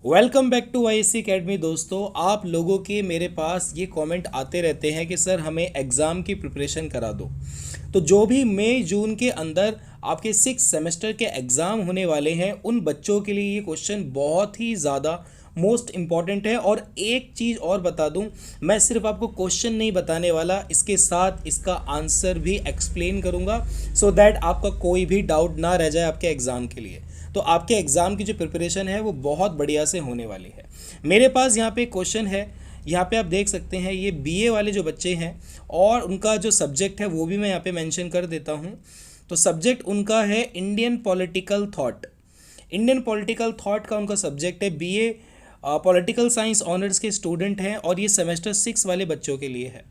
Welcome back to ISC academy. दोस्तों, आप लोगों के मेरे पास ये कमेंट आते रहते हैं कि सर हमें एग्ज़ाम की प्रिपरेशन करा दो। तो जो भी मई जून के अंदर आपके 6 सेमेस्टर के एग्ज़ाम होने वाले हैं उन बच्चों के लिए ये क्वेश्चन बहुत ही ज़्यादा मोस्ट इम्पॉर्टेंट है। और एक चीज़ और बता दूं, मैं सिर्फ आपको क्वेश्चन नहीं बताने वाला, इसके साथ इसका आंसर भी एक्सप्लेन करूंगा सो दैट आपका कोई भी डाउट ना रह जाए आपके एग्ज़ाम के लिए। तो आपके एग्ज़ाम की जो प्रिपरेशन है वो बहुत बढ़िया से होने वाली है। मेरे पास यहाँ पे क्वेश्चन है, यहाँ पे आप देख सकते हैं। ये बीए वाले जो बच्चे हैं और उनका जो सब्जेक्ट है वो भी मैं यहाँ पे मेंशन कर देता हूँ। तो सब्जेक्ट उनका है Indian political thought. Indian political thought का उनका सब्जेक्ट है। बीए पॉलिटिकल साइंस ऑनर्स के स्टूडेंट हैं और ये सेमेस्टर 6 वाले बच्चों के लिए है।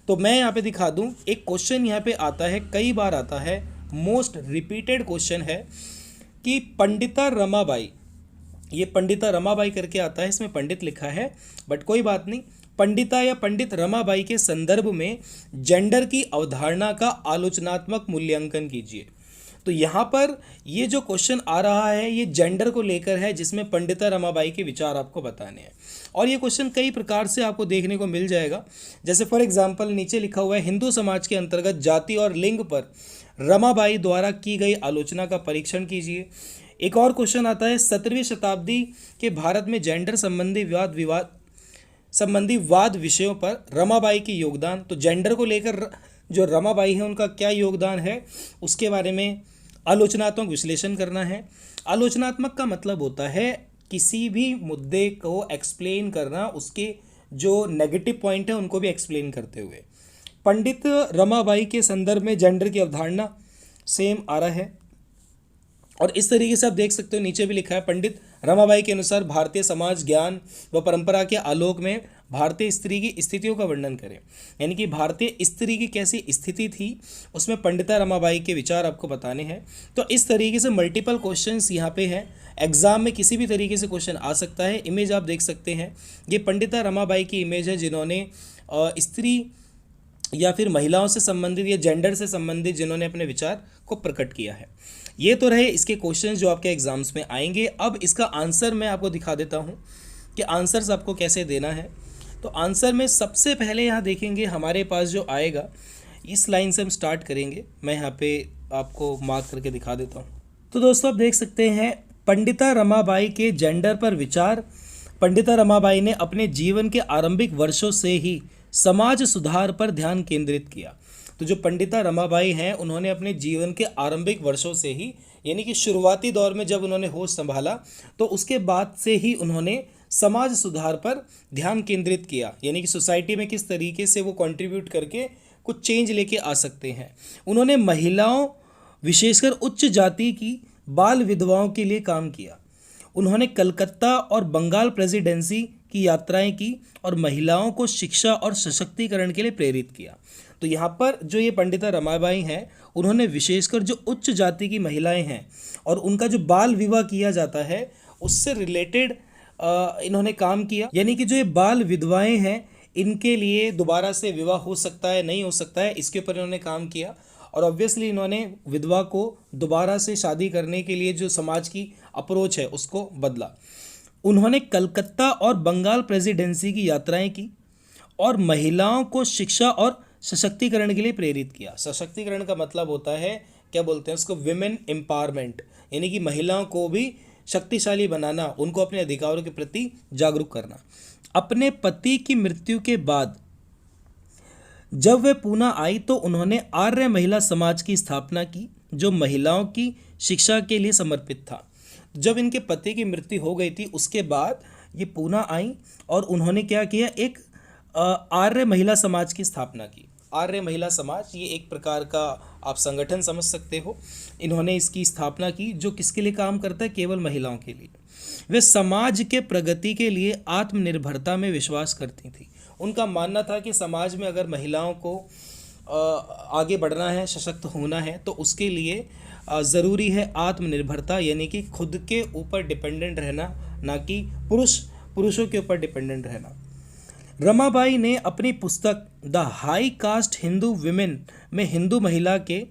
तो मैं यहाँ पे दिखा दूँ, एक क्वेश्चन यहाँ पे आता है, कई बार आता है, मोस्ट रिपीटेड क्वेश्चन है कि पंडिता रमाबाई, ये पंडिता रमाबाई करके आता है, इसमें पंडित लिखा है बट कोई बात नहीं। पंडिता या पंडित रमाबाई के संदर्भ में जेंडर की अवधारणा का आलोचनात्मक मूल्यांकन कीजिए। तो यहाँ पर ये जो क्वेश्चन आ रहा है ये जेंडर को लेकर है, जिसमें पंडिता रमाबाई के विचार आपको बताने हैं। और ये क्वेश्चन कई प्रकार से आपको देखने को मिल जाएगा। जैसे फॉर एग्जांपल नीचे लिखा हुआ है, हिंदू समाज के अंतर्गत जाति और लिंग पर रमाबाई द्वारा की गई आलोचना का परीक्षण कीजिए। एक और क्वेश्चन आता है, 17वीं शताब्दी के भारत में जेंडर संबंधी वाद विषयों पर रमाबाई के योगदान। तो जेंडर को लेकर जो रमाबाई है उनका क्या योगदान है उसके बारे में आलोचनात्मक विश्लेषण करना है। आलोचनात्मक का मतलब होता है किसी भी मुद्दे को एक्सप्लेन करना, उसके जो नेगेटिव पॉइंट है उनको भी एक्सप्लेन करते हुए। पंडित रमाबाई के संदर्भ में जेंडर की अवधारणा सेम आ रहा है। और इस तरीके से आप देख सकते हो, नीचे भी लिखा है, पंडित रमाबाई के अनुसार भारतीय समाज ज्ञान व परंपरा के आलोक में भारतीय स्त्री की स्थितियों का वर्णन करें। यानी कि भारतीय स्त्री की कैसी स्थिति थी उसमें पंडिता रमाबाई के विचार आपको बताने हैं। तो इस तरीके से मल्टीपल क्वेश्चंस यहाँ पे हैं। एग्जाम में किसी भी तरीके से क्वेश्चन आ सकता है। इमेज आप देख सकते हैं, ये पंडिता रमाबाई की इमेज है जिन्होंने स्त्री या फिर महिलाओं से संबंधित या जेंडर से संबंधित जिन्होंने अपने विचार को प्रकट किया है। ये तो रहे इसके क्वेश्चंस जो आपके एग्जाम्स में आएंगे। अब इसका आंसर मैं आपको दिखा देता हूँ कि आंसर्स आपको कैसे देना है। तो आंसर में सबसे पहले यहाँ देखेंगे हमारे पास जो आएगा, इस लाइन से हम स्टार्ट करेंगे। मैं यहाँ पे आपको मार्क करके दिखा देता हूँ। तो दोस्तों आप देख सकते हैं, पंडिता रमाबाई के जेंडर पर विचार। पंडिता रमाबाई ने अपने जीवन के आरंभिक वर्षों से ही समाज सुधार पर ध्यान केंद्रित किया। तो जो पंडिता रमाबाई हैं उन्होंने अपने जीवन के आरंभिक वर्षों से ही, यानी कि शुरुआती दौर में जब उन्होंने होश संभाला तो उसके बाद से ही उन्होंने समाज सुधार पर ध्यान केंद्रित किया। यानी कि सोसाइटी में किस तरीके से वो कंट्रीब्यूट करके कुछ चेंज लेके आ सकते हैं। उन्होंने महिलाओं, विशेषकर उच्च जाति की बाल विधवाओं के लिए काम किया। उन्होंने कलकत्ता और बंगाल प्रेसिडेंसी की यात्राएं की और महिलाओं को शिक्षा और सशक्तिकरण के लिए प्रेरित किया। तो यहाँ पर जो ये पंडिता रमाबाई हैं उन्होंने विशेषकर जो उच्च जाति की महिलाएं हैं और उनका जो बाल विवाह किया जाता है उससे रिलेटेड इन्होंने काम किया। यानी कि जो ये बाल विधवाएं हैं इनके लिए दोबारा से विवाह हो सकता है, नहीं हो सकता है, इसके ऊपर इन्होंने काम किया। और ऑब्वियसली इन्होंने विधवा को दोबारा से शादी करने के लिए जो समाज की अप्रोच है उसको बदला। उन्होंने कलकत्ता और बंगाल प्रेसिडेंसी की यात्राएं की और महिलाओं को शिक्षा और सशक्तिकरण के लिए प्रेरित किया। सशक्तिकरण का मतलब होता है, क्या बोलते हैं उसको, विमेन एम्पावरमेंट, यानी कि महिलाओं को भी शक्तिशाली बनाना, उनको अपने अधिकारों के प्रति जागरूक करना। अपने पति की मृत्यु के बाद जब वे पूना आई तो उन्होंने आर्य महिला समाज की स्थापना की जो महिलाओं की शिक्षा के लिए समर्पित था। जब इनके पति की मृत्यु हो गई थी उसके बाद ये पूना आई और उन्होंने क्या किया, एक आर्य महिला समाज की स्थापना की। आर्य महिला समाज ये एक प्रकार का आप संगठन समझ सकते हो। इन्होंने इसकी स्थापना की जो किसके लिए काम करता है, केवल महिलाओं के लिए। वे समाज के प्रगति के लिए आत्मनिर्भरता में विश्वास करती थी। उनका मानना था कि समाज में अगर महिलाओं को आगे बढ़ना है, सशक्त होना है, तो उसके लिए ज़रूरी है आत्मनिर्भरता, यानी कि खुद के ऊपर डिपेंडेंट रहना, ना कि पुरुषों के ऊपर डिपेंडेंट रहना। रमाबाई ने अपनी पुस्तक the high cast Hindu women में हिंदू महिला के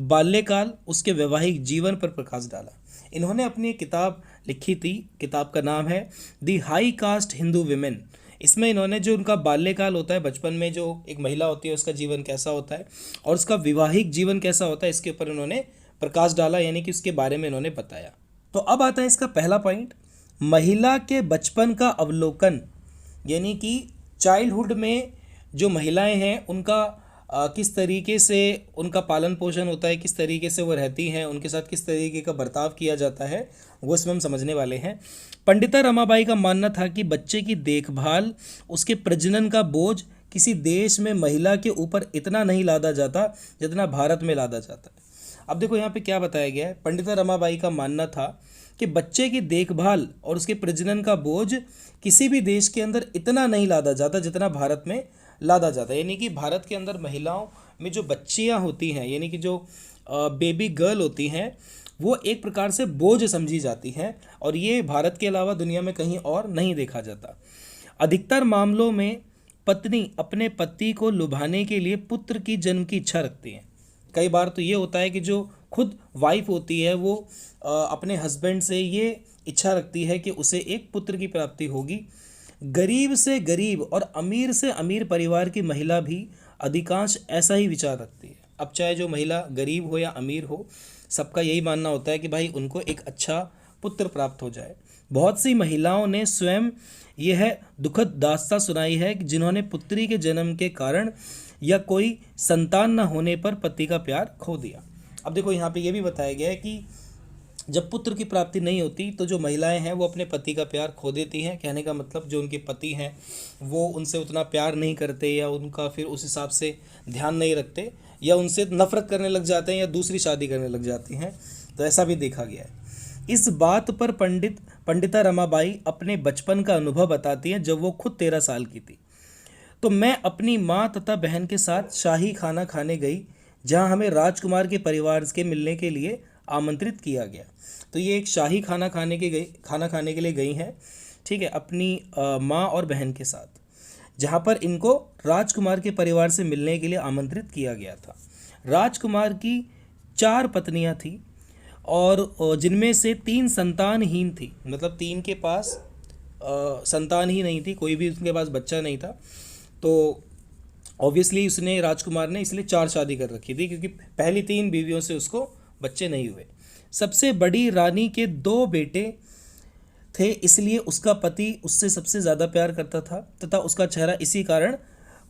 बाल्यकाल, उसके वैवाहिक जीवन पर प्रकाश डाला। इन्होंने अपनी किताब लिखी थी। किताब का नाम है दी हाई कास्ट हिंदू विमेन। इसमें इन्होंने जो उनका बाल्यकाल होता है, बचपन में जो एक महिला होती है उसका जीवन कैसा होता है और उसका वैवाहिक जीवन कैसा होता है, इसके ऊपर इन्होंने प्रकाश डाला, यानी कि उसके बारे में इन्होंने बताया। तो अब आता है इसका पहला पॉइंट, महिला के बचपन का अवलोकन, यानी कि चाइल्डहुड में जो महिलाएं हैं उनका किस तरीके से उनका पालन पोषण होता है, किस तरीके से वो रहती हैं, उनके साथ किस तरीके का बर्ताव किया जाता है, वो इसमें हम समझने वाले हैं। पंडिता रमाबाई का मानना था कि बच्चे की देखभाल, उसके प्रजनन का बोझ किसी देश में महिला के ऊपर इतना नहीं लादा जाता जितना भारत में लादा जाता है। अब देखो यहाँ पे क्या बताया गया है। पंडिता रमाबाई का मानना था कि बच्चे की देखभाल और उसके प्रजनन का बोझ किसी भी देश के अंदर इतना नहीं लादा जाता जितना भारत में लादा जाता है। यानी कि भारत के अंदर महिलाओं में जो बच्चियां होती हैं, यानी कि जो बेबी गर्ल होती हैं, वो एक प्रकार से बोझ समझी जाती हैं और ये भारत के अलावा दुनिया में कहीं और नहीं देखा जाता। अधिकतर मामलों में पत्नी अपने पति को लुभाने के लिए पुत्र की जन्म की इच्छा रखती है। कई बार तो ये होता है कि जो खुद वाइफ होती है वो अपने हस्बैंड से ये इच्छा रखती है कि उसे एक पुत्र की प्राप्ति होगी। गरीब से गरीब और अमीर से अमीर परिवार की महिला भी अधिकांश ऐसा ही विचार रखती है। अब चाहे जो महिला गरीब हो या अमीर हो, सबका यही मानना होता है कि भाई उनको एक अच्छा पुत्र प्राप्त हो जाए। बहुत सी महिलाओं ने स्वयं यह दुखद दास्तां सुनाई है कि जिन्होंने पुत्री के जन्म के कारण या कोई संतान न होने पर पति का प्यार खो दिया। अब देखो यहाँ पे ये भी बताया गया है कि जब पुत्र की प्राप्ति नहीं होती तो जो महिलाएं हैं वो अपने पति का प्यार खो देती हैं। कहने का मतलब जो उनके पति हैं वो उनसे उतना प्यार नहीं करते या उनका फिर उस हिसाब से ध्यान नहीं रखते या उनसे नफरत करने लग जाते हैं या दूसरी शादी करने लग जाती हैं। तो ऐसा भी देखा गया है। इस बात पर पंडिता रमाबाई अपने बचपन का अनुभव बताती हैं जब वो खुद 13 साल की थी। तो मैं अपनी माँ तथा बहन के साथ शाही खाना खाने गई जहाँ हमें राजकुमार के परिवार के मिलने के लिए आमंत्रित किया गया। तो ये एक शाही खाना खाने के लिए गई हैं, ठीक है, अपनी माँ और बहन के साथ, जहाँ पर इनको राजकुमार के परिवार से मिलने के लिए आमंत्रित किया गया था। राजकुमार की 4 पत्नियाँ थीं और जिनमें से 3 संतानहीन थी, मतलब 3 के पास संतान ही नहीं थी, कोई भी उनके पास बच्चा नहीं था। तो ऑब्वियसली राजकुमार ने इसलिए 4 शादी कर रखी थी क्योंकि पहली 3 बीवियों से उसको बच्चे नहीं हुए। सबसे बड़ी रानी के 2 बेटे थे, इसलिए उसका पति उससे सबसे ज़्यादा प्यार करता था तथा उसका चेहरा इसी कारण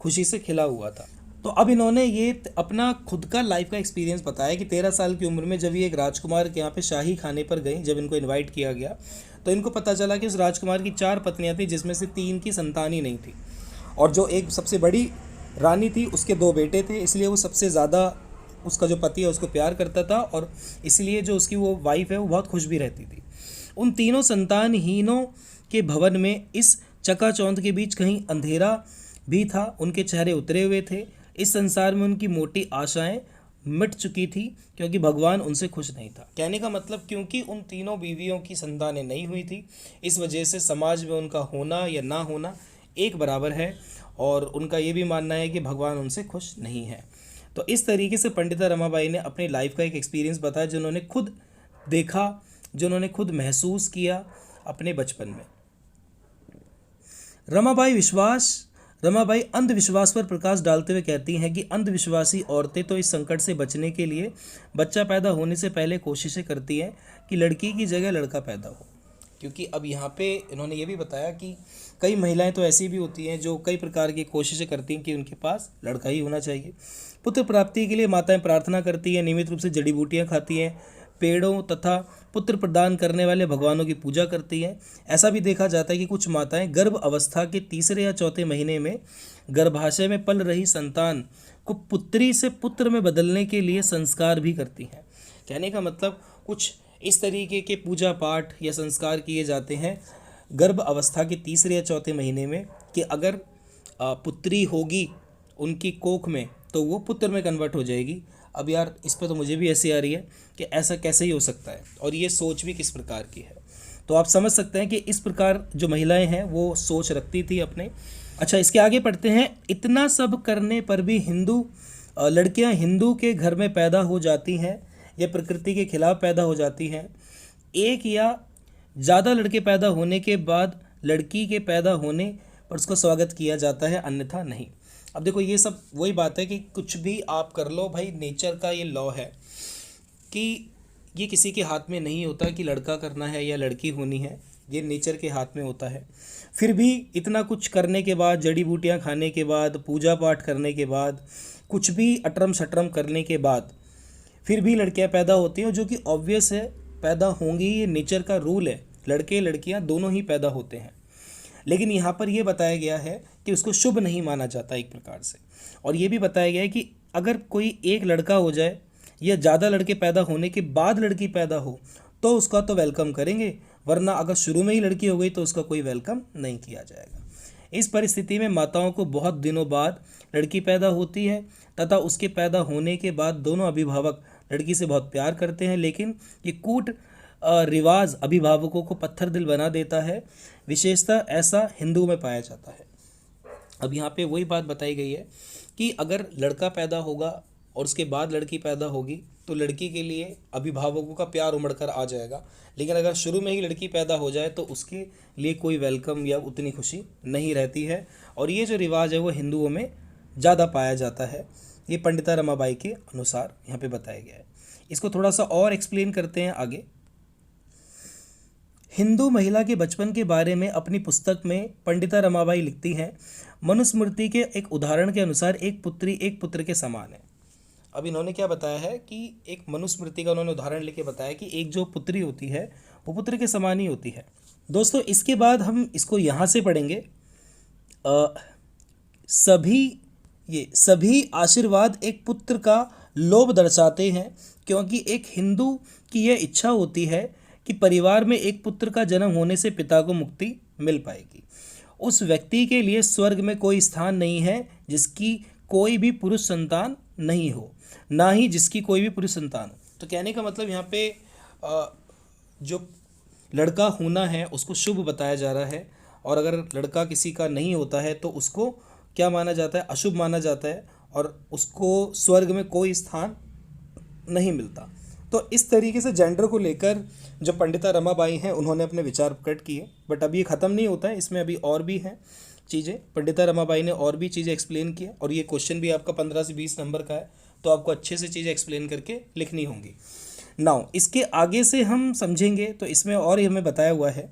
खुशी से खिला हुआ था। तो अब इन्होंने ये अपना खुद का लाइफ का एक्सपीरियंस बताया कि 13 साल की उम्र में जब ये एक राजकुमार के यहाँ पे शाही खाने पर गई, जब इनको इनवाइट किया गया तो इनको पता चला कि उस राजकुमार की 4 पत्नियाँ थी जिसमें से 3 की संतान ही नहीं थी और जो एक सबसे बड़ी रानी थी उसके 2 बेटे थे, इसलिए वो सबसे ज़्यादा उसका जो पति है उसको प्यार करता था और इसलिए जो उसकी वो वाइफ है वो बहुत खुश भी रहती थी। उन तीनों संतानहीनों के भवन में इस चकाचौंध के बीच कहीं अंधेरा भी था। उनके चेहरे उतरे हुए थे। इस संसार में उनकी मोटी आशाएं मिट चुकी थी क्योंकि भगवान उनसे खुश नहीं था। कहने का मतलब क्योंकि उन तीनों बीवियों की संतानें नहीं हुई थी, इस वजह से समाज में उनका होना या ना होना एक बराबर है और उनका ये भी मानना है कि भगवान उनसे खुश नहीं है। तो इस तरीके से पंडिता रमाबाई ने अपनी लाइफ का एक एक्सपीरियंस बताया जो उन्होंने खुद देखा, जो उन्होंने खुद महसूस किया अपने बचपन में। रमाबाई अंधविश्वास पर प्रकाश डालते हुए कहती हैं कि अंधविश्वासी औरतें तो इस संकट से बचने के लिए बच्चा पैदा होने से पहले कोशिशें करती हैं कि लड़की की जगह लड़का पैदा हो। क्योंकि अब यहाँ पे इन्होंने ये भी बताया कि कई महिलाएं तो ऐसी भी होती हैं जो कई प्रकार की कोशिशें करती हैं कि उनके पास लड़का ही होना चाहिए। पुत्र प्राप्ति के लिए माताएं प्रार्थना करती हैं, नियमित रूप से जड़ी बूटियाँ खाती हैं, पेड़ों तथा पुत्र प्रदान करने वाले भगवानों की पूजा करती हैं। ऐसा भी देखा जाता है कि कुछ माताएं गर्भ अवस्था के 3 या 4 महीने में गर्भाशय में पल रही संतान को पुत्री से पुत्र में बदलने के लिए संस्कार भी करती हैं। कहने का मतलब कुछ इस तरीके के पूजा पाठ या संस्कार किए जाते हैं गर्भ अवस्था के 3 या 4 महीने में कि अगर पुत्री होगी उनकी कोख में तो वो पुत्र में कन्वर्ट हो जाएगी। अब यार इस पर तो मुझे भी ऐसी आ रही है कि ऐसा कैसे ही हो सकता है और ये सोच भी किस प्रकार की है। तो आप समझ सकते हैं कि इस प्रकार जो महिलाएं हैं वो सोच रखती थी अपने। अच्छा, इसके आगे पढ़ते हैं। इतना सब करने पर भी लड़कियां हिंदू के घर में पैदा हो जाती हैं या प्रकृति के खिलाफ पैदा हो जाती हैं। एक या ज़्यादा लड़के पैदा होने के बाद लड़की के पैदा होने पर उसका स्वागत किया जाता है, अन्यथा नहीं। अब देखो ये सब वही बात है कि कुछ भी आप कर लो भाई, नेचर का ये लॉ है कि ये किसी के हाथ में नहीं होता कि लड़का करना है या लड़की होनी है, ये नेचर के हाथ में होता है। फिर भी इतना कुछ करने के बाद, जड़ी बूटियाँ खाने के बाद, पूजा पाठ करने के बाद, कुछ भी अटरम शटरम करने के बाद फिर भी लड़कियां पैदा होती हैं, जो कि ऑब्वियस है, पैदा होंगी, ये नेचर का रूल है, लड़के लड़कियां दोनों ही पैदा होते हैं। लेकिन यहाँ पर यह बताया गया है कि उसको शुभ नहीं माना जाता एक प्रकार से। और ये भी बताया गया है कि अगर कोई एक लड़का हो जाए या ज़्यादा लड़के पैदा होने के बाद लड़की पैदा हो तो उसका तो वेलकम करेंगे, वरना अगर शुरू में ही लड़की हो गई तो उसका कोई वेलकम नहीं किया जाएगा। इस परिस्थिति में माताओं को बहुत दिनों बाद लड़की पैदा होती है तथा उसके पैदा होने के बाद दोनों अभिभावक लड़की से बहुत प्यार करते हैं, लेकिन ये कूट रिवाज अभिभावकों को पत्थर दिल बना देता है। विशेषतः ऐसा हिंदुओं में पाया जाता है। अब यहाँ पे वही बात बताई गई है कि अगर लड़का पैदा होगा और उसके बाद लड़की पैदा होगी तो लड़की के लिए अभिभावकों का प्यार उमड़ कर आ जाएगा, लेकिन अगर शुरू में ही लड़की पैदा हो जाए तो उसके लिए कोई वेलकम या उतनी खुशी नहीं रहती है। और ये जो रिवाज है वो हिंदुओं में ज़्यादा पाया जाता है, ये पंडिता रमाबाई के अनुसार यहाँ पे बताया गया है। इसको थोड़ा सा और एक्सप्लेन करते हैं आगे। हिंदू महिला के बचपन के बारे में अपनी पुस्तक में पंडिता रमाबाई लिखती हैं, मनुस्मृति के एक उदाहरण के अनुसार एक पुत्री एक पुत्र के समान है। अब इन्होंने क्या बताया है कि एक मनुस्मृति का उन्होंने उदाहरण लेके बताया कि एक जो पुत्री होती है वो पुत्र के समान ही होती है। दोस्तों इसके बाद हम इसको यहाँ से पढ़ेंगे, सभी आशीर्वाद एक पुत्र का लोभ दर्शाते हैं, क्योंकि एक हिंदू की यह इच्छा होती है कि परिवार में एक पुत्र का जन्म होने से पिता को मुक्ति मिल पाएगी। उस व्यक्ति के लिए स्वर्ग में कोई स्थान नहीं है जिसकी कोई भी पुरुष संतान नहीं हो, ना ही जिसकी कोई भी पुरुष संतान हो। तो कहने का मतलब यहाँ पे जो लड़का होना है उसको शुभ बताया जा रहा है, और अगर लड़का किसी का नहीं होता है तो उसको क्या माना जाता है, अशुभ माना जाता है, और उसको स्वर्ग में कोई स्थान नहीं मिलता। तो इस तरीके से जेंडर को लेकर जो पंडिता रमाबाई हैं उन्होंने अपने विचार प्रकट किए। बट अभी ये ख़त्म नहीं होता है, इसमें अभी और भी हैं चीज़ें। पंडिता रमाबाई ने और भी चीज़ें एक्सप्लेन की, और ये क्वेश्चन भी आपका 15 से 20 नंबर का है, तो आपको अच्छे से चीज़ें एक्सप्लेन करके लिखनी होंगी। नाउ इसके आगे से हम समझेंगे तो इसमें और ही हमें बताया हुआ है।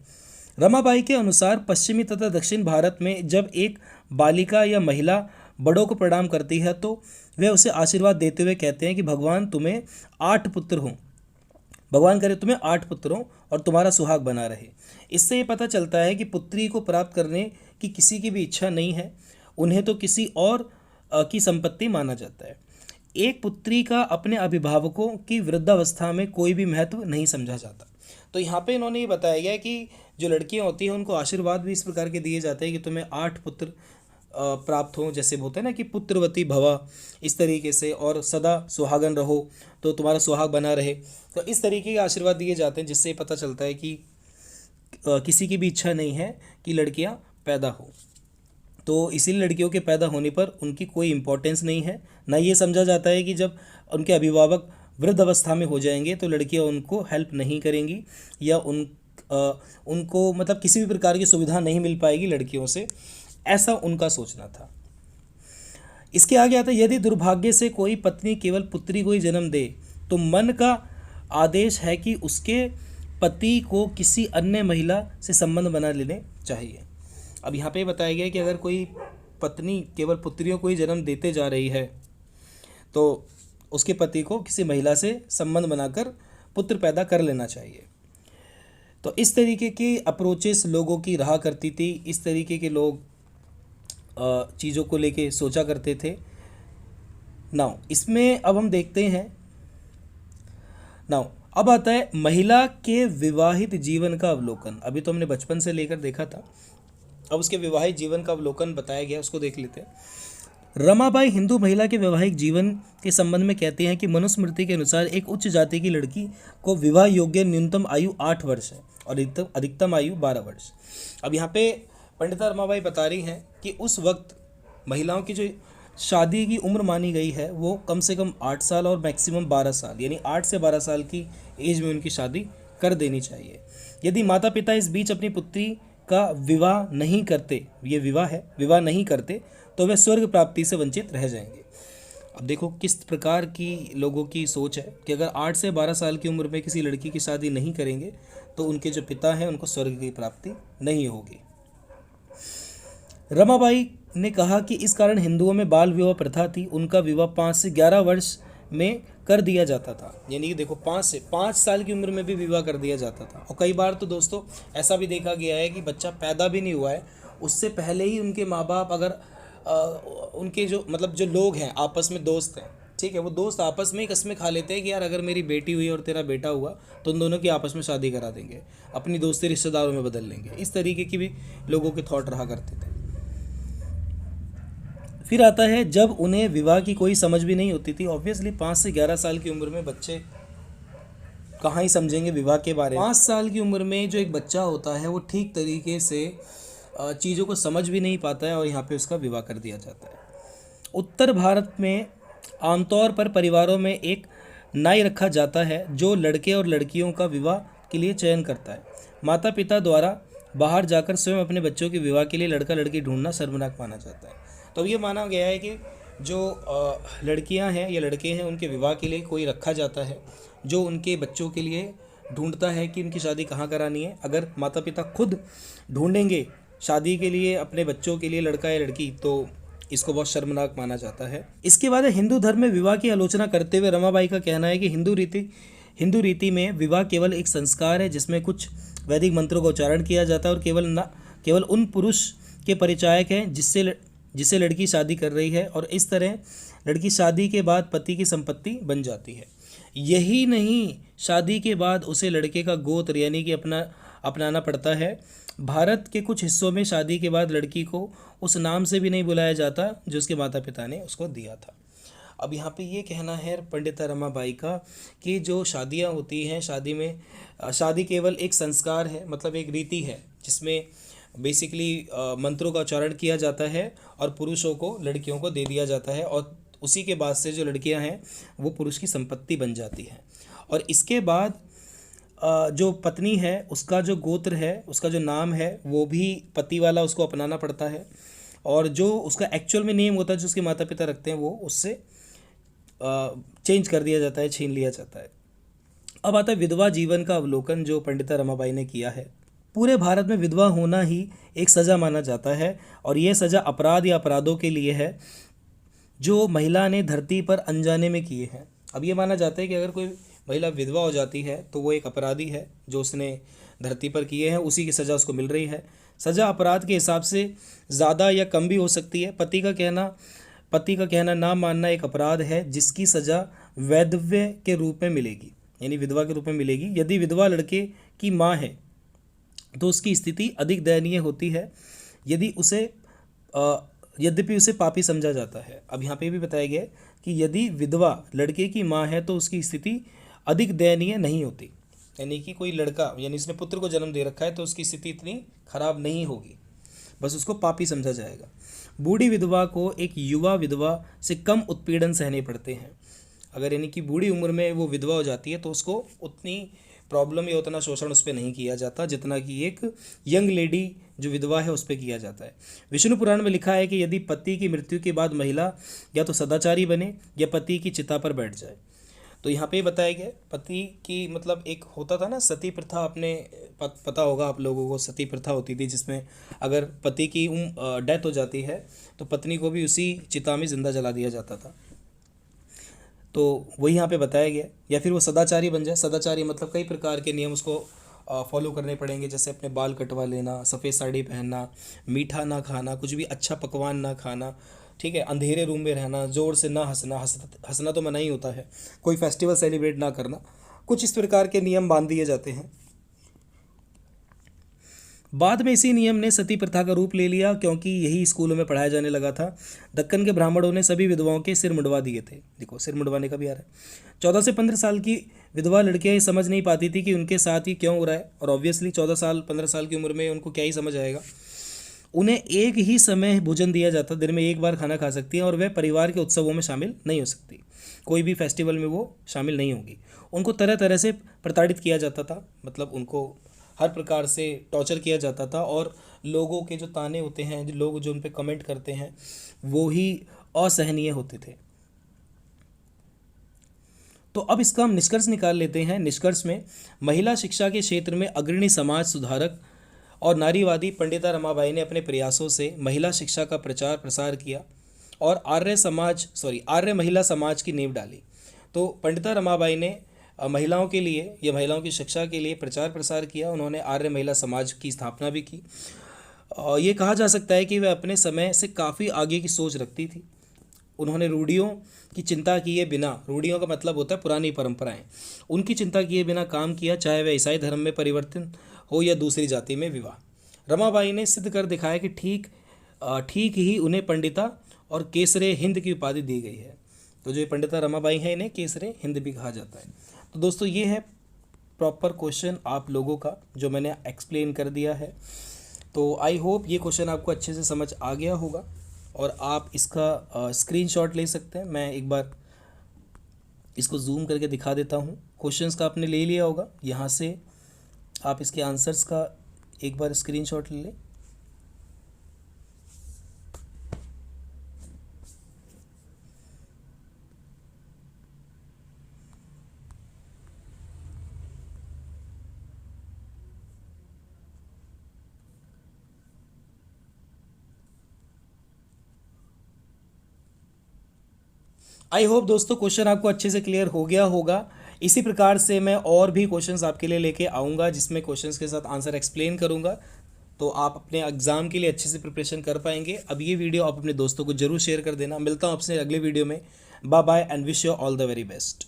रमाबाई के अनुसार पश्चिमी तथा दक्षिण भारत में जब एक बालिका या महिला बड़ों को प्रणाम करती है तो वे उसे आशीर्वाद देते हुए कहते हैं कि भगवान तुम्हें 8 पुत्र हों, भगवान करे तुम्हें 8 पुत्र हों और तुम्हारा सुहाग बना रहे। इससे ये पता चलता है कि पुत्री को प्राप्त करने की किसी की भी इच्छा नहीं है, उन्हें तो किसी और की संपत्ति माना जाता है। एक पुत्री का अपने अभिभावकों की वृद्धावस्था में कोई भी महत्व नहीं समझा जाता। तो यहाँ पे इन्होंने ये बताया गया कि जो लड़कियाँ होती हैं उनको आशीर्वाद भी इस प्रकार के दिए जाते हैं कि तुम्हें 8 पुत्र प्राप्त हों, जैसे बोलते हैं ना कि पुत्रवती भवा, इस तरीके से, और सदा सुहागन रहो तो तुम्हारा सुहाग बना रहे। तो इस तरीके के आशीर्वाद दिए जाते हैं, जिससे पता चलता है कि किसी की भी इच्छा नहीं है कि लड़कियां पैदा हो। तो इसीलिए लड़कियों के पैदा होने पर उनकी कोई इम्पोर्टेंस नहीं है। ना ये समझा जाता है कि जब उनके अभिभावक वृद्ध अवस्था में हो जाएंगे तो लड़कियां उनको हेल्प नहीं करेंगी या उनको मतलब किसी भी प्रकार की सुविधा नहीं मिल पाएगी लड़कियों से, ऐसा उनका सोचना था। इसके आगे आता है, यदि दुर्भाग्य से कोई पत्नी केवल पुत्री को ही जन्म दे तो मन का आदेश है कि उसके पति को किसी अन्य महिला से संबंध बना लेने चाहिए। अब यहाँ पे बताया गया है कि अगर कोई पत्नी केवल पुत्रियों को ही जन्म देते जा रही है तो उसके पति को किसी महिला से संबंध बनाकर पुत्र पैदा कर लेना चाहिए। तो इस तरीके की अप्रोचेस लोगों की रहा करती थी, इस तरीके के लोग चीज़ों को लेके सोचा करते थे। नाउ इसमें अब हम देखते हैं, नाउ अब आता है महिला के विवाहित जीवन का अवलोकन। अभी तो हमने बचपन से लेकर देखा था, अब उसके विवाहित जीवन का अवलोकन बताया गया, उसको देख लेते हैं। रमाबाई हिंदू महिला के वैवाहिक जीवन के संबंध में कहते हैं कि मनुस्मृति के अनुसार एक उच्च जाति की लड़की को विवाह योग्य न्यूनतम आयु 8 वर्ष है और अधिकतम आयु 12 वर्ष। अब यहाँ पे पंडिता रमाबाई बता रही हैं कि उस वक्त महिलाओं की जो शादी की उम्र मानी गई है वो कम से कम 8 साल और मैक्सिमम 12 साल, यानी 8 से 12 साल की एज में उनकी शादी कर देनी चाहिए। यदि माता पिता इस बीच अपनी पुत्री का विवाह नहीं करते, ये विवाह है, विवाह नहीं करते, तो वे स्वर्ग प्राप्ति से वंचित रह जाएंगे। अब देखो किस प्रकार की लोगों की सोच है कि अगर 8 से 12 साल की उम्र में किसी लड़की की शादी नहीं करेंगे तो उनके जो पिता हैं उनको स्वर्ग की प्राप्ति नहीं होगी। रमाबाई ने कहा कि इस कारण हिंदुओं में बाल विवाह प्रथा थी, उनका विवाह 5 से 11 वर्ष में कर दिया जाता था। यानी कि देखो 5 साल की उम्र में भी विवाह कर दिया जाता था। और कई बार तो दोस्तों ऐसा भी देखा गया है कि बच्चा पैदा भी नहीं हुआ है, उससे पहले ही उनके माँ बाप अगर उनके जो मतलब जो लोग हैं आपस में दोस्त हैं, ठीक है, वो दोस्त आपस में ही कस्में खा लेते हैं कि यार अगर मेरी बेटी हुई और तेरा बेटा हुआ तो उन दोनों की आपस में शादी करा देंगे, अपनी दोस्ती रिश्तेदारों में बदल लेंगे। इस तरीके की भी लोगों के थॉट रहा करते थे। फिर आता है जब उन्हें विवाह की कोई समझ भी नहीं होती थी। ऑब्वियसली 5 से 11 साल की उम्र में बच्चे कहाँ ही समझेंगे विवाह के बारे में। 5 साल की उम्र में जो एक बच्चा होता है वो ठीक तरीके से चीज़ों को समझ भी नहीं पाता है और यहाँ पे उसका विवाह कर दिया जाता है। उत्तर भारत में आमतौर पर परिवारों में एक नाई रखा जाता है जो लड़के और लड़कियों का विवाह के लिए चयन करता है। माता पिता द्वारा बाहर जाकर स्वयं अपने बच्चों के विवाह के लिए लड़का लड़की ढूंढना शर्मनाक माना जाता है। तो ये माना गया है कि जो लड़कियां हैं या लड़के हैं उनके विवाह के लिए कोई रखा जाता है जो उनके बच्चों के लिए ढूंढता है कि उनकी शादी कहाँ करानी है। अगर माता पिता खुद ढूंढेंगे शादी के लिए अपने बच्चों के लिए लड़का या लड़की तो इसको बहुत शर्मनाक माना जाता है। इसके बाद हिंदू धर्म में विवाह की आलोचना करते हुए रमाबाई का कहना है कि हिंदू रीति में विवाह केवल एक संस्कार है जिसमें कुछ वैदिक मंत्रों का उच्चारण किया जाता है और केवल उन पुरुष के परिचायक हैं जिससे लड़की शादी कर रही है, और इस तरह लड़की शादी के बाद पति की संपत्ति बन जाती है। यही नहीं, शादी के बाद उसे लड़के का गोत्र यानी कि अपनाना पड़ता है। भारत के कुछ हिस्सों में शादी के बाद लड़की को उस नाम से भी नहीं बुलाया जाता जो उसके माता पिता ने उसको दिया था। अब यहाँ पे ये कहना है पंडिता रमाबाई का कि जो शादियाँ होती हैं, शादी केवल एक संस्कार है, मतलब एक रीति है जिसमें बेसिकली मंत्रों का उच्चारण किया जाता है और पुरुषों को लड़कियों को दे दिया जाता है और उसी के बाद से जो लड़कियां हैं वो पुरुष की संपत्ति बन जाती हैं। और इसके बाद जो पत्नी है उसका जो गोत्र है, उसका जो नाम है वो भी पति वाला उसको अपनाना पड़ता है और जो उसका एक्चुअल में नेम होता है जो उसके माता पिता रखते हैं वो उससे चेंज कर दिया जाता है, छीन लिया जाता है। अब आता है विधवा जीवन का अवलोकन जो पंडिता रमाबाई ने किया है। पूरे भारत में विधवा होना ही एक सज़ा माना जाता है और यह सज़ा अपराध या अपराधों के लिए है जो महिला ने धरती पर अनजाने में किए हैं। अब ये माना जाता है कि अगर कोई महिला विधवा हो जाती है तो वो एक अपराधी है जो उसने धरती पर किए हैं, उसी की सज़ा उसको मिल रही है। सज़ा अपराध के हिसाब से ज़्यादा या कम भी हो सकती है। पति का कहना ना मानना एक अपराध है जिसकी सज़ा वैधव्य के रूप में मिलेगी, यानी विधवा के रूप में मिलेगी। यदि विधवा लड़के की माँ है तो उसकी स्थिति अधिक दयनीय होती है यद्यपि उसे पापी समझा जाता है। अब यहाँ पे भी बताया गया है कि यदि विधवा लड़के की माँ है तो उसकी स्थिति अधिक दयनीय नहीं होती, यानी कि कोई लड़का यानी उसने पुत्र को जन्म दे रखा है तो उसकी स्थिति इतनी खराब नहीं होगी, बस उसको पापी समझा जाएगा। बूढ़ी विधवा को एक युवा विधवा से कम उत्पीड़न सहने पड़ते हैं। अगर यानी कि बूढ़ी उम्र में वो विधवा हो जाती है तो उसको उतनी प्रॉब्लम या उतना शोषण उस पर नहीं किया जाता जितना कि एक यंग लेडी जो विधवा है उस पर किया जाता है। विष्णु पुराण में लिखा है कि यदि पति की मृत्यु के बाद महिला या तो सदाचारी बने या पति की चिता पर बैठ जाए। तो यहाँ पे बताया गया पति की मतलब एक होता था ना सती प्रथा, आपने पता होगा आप लोगों को, सती प्रथा होती थी जिसमें अगर पति की डेथ हो जाती है तो पत्नी को भी उसी चिता में जिंदा जला दिया जाता था। तो वही यहाँ पे बताया गया। या फिर वो सदाचारी बन जाए। सदाचारी मतलब कई प्रकार के नियम उसको फॉलो करने पड़ेंगे, जैसे अपने बाल कटवा लेना, सफ़ेद साड़ी पहनना, मीठा ना खाना, कुछ भी अच्छा पकवान ना खाना, ठीक है, अंधेरे रूम में रहना, ज़ोर से ना हंसना तो मना ही होता है, कोई फेस्टिवल सेलिब्रेट ना करना, कुछ इस प्रकार के नियम बांध दिए जाते हैं। बाद में इसी नियम ने सती प्रथा का रूप ले लिया क्योंकि यही स्कूलों में पढ़ाया जाने लगा था। दक्कन के ब्राह्मणों ने सभी विधवाओं के सिर मुंडवा दिए थे। देखो सिर मुंडवाने का भी आ रहा है। 14 से 15 साल की विधवा लड़कियां ये समझ नहीं पाती थी कि उनके साथ ही क्यों हो रहा है, और ऑब्वियसली 14-15 साल की उम्र में उनको क्या ही समझ आएगा। उन्हें एक ही समय भोजन दिया जाता, दिन में एक बार खाना खा सकती हैं और वह परिवार के उत्सवों में शामिल नहीं हो सकती, कोई भी फेस्टिवल में वो शामिल नहीं होगी। उनको तरह तरह से प्रताड़ित किया जाता था, मतलब उनको हर प्रकार से टॉर्चर किया जाता था, और लोगों के जो ताने होते हैं, जो लोग जो उन पे कमेंट करते हैं, वो ही असहनीय होते थे। तो अब इसका हम निष्कर्ष निकाल लेते हैं। निष्कर्ष में महिला शिक्षा के क्षेत्र में अग्रणी समाज सुधारक और नारीवादी पंडिता रमाबाई ने अपने प्रयासों से महिला शिक्षा का प्रचार प्रसार किया और आर्य महिला समाज की नींव डाली। तो पंडिता रमाबाई ने महिलाओं के लिए या महिलाओं की शिक्षा के लिए प्रचार प्रसार किया। उन्होंने आर्य महिला समाज की स्थापना भी की। ये कहा जा सकता है कि वह अपने समय से काफ़ी आगे की सोच रखती थी। उन्होंने रूढ़ियों की चिंता किए बिना, रूढ़ियों का मतलब होता है पुरानी परंपराएं, उनकी चिंता किए बिना काम किया, चाहे वह ईसाई धर्म में परिवर्तन हो या दूसरी जाति में विवाह। रमाबाई ने सिद्ध कर दिखाया कि ठीक ही उन्हें पंडिता और केसरे हिंद की उपाधि दी गई है। तो जो पंडिता रमाबाई हैं, इन्हें केसरे हिंद भी कहा जाता है। तो दोस्तों, ये है प्रॉपर क्वेश्चन आप लोगों का जो मैंने एक्सप्लेन कर दिया है। तो आई होप ये क्वेश्चन आपको अच्छे से समझ आ गया होगा और आप इसका स्क्रीनशॉट ले सकते हैं। मैं एक बार इसको जूम करके दिखा देता हूँ। क्वेश्चंस का आपने ले लिया होगा, यहाँ से आप इसके आंसर्स का एक बार स्क्रीनशॉट ले लें। आई होप दोस्तों क्वेश्चन आपको अच्छे से क्लियर हो गया होगा। इसी प्रकार से मैं और भी क्वेश्चंस आपके लिए लेके आऊँगा, जिसमें क्वेश्चंस के साथ आंसर एक्सप्लेन करूँगा, तो आप अपने एग्ज़ाम के लिए अच्छे से प्रिपरेशन कर पाएंगे। अब ये वीडियो आप अपने दोस्तों को जरूर शेयर कर देना। मिलता हूँ आपसे अगले वीडियो में। Bye bye and wish you all the very best.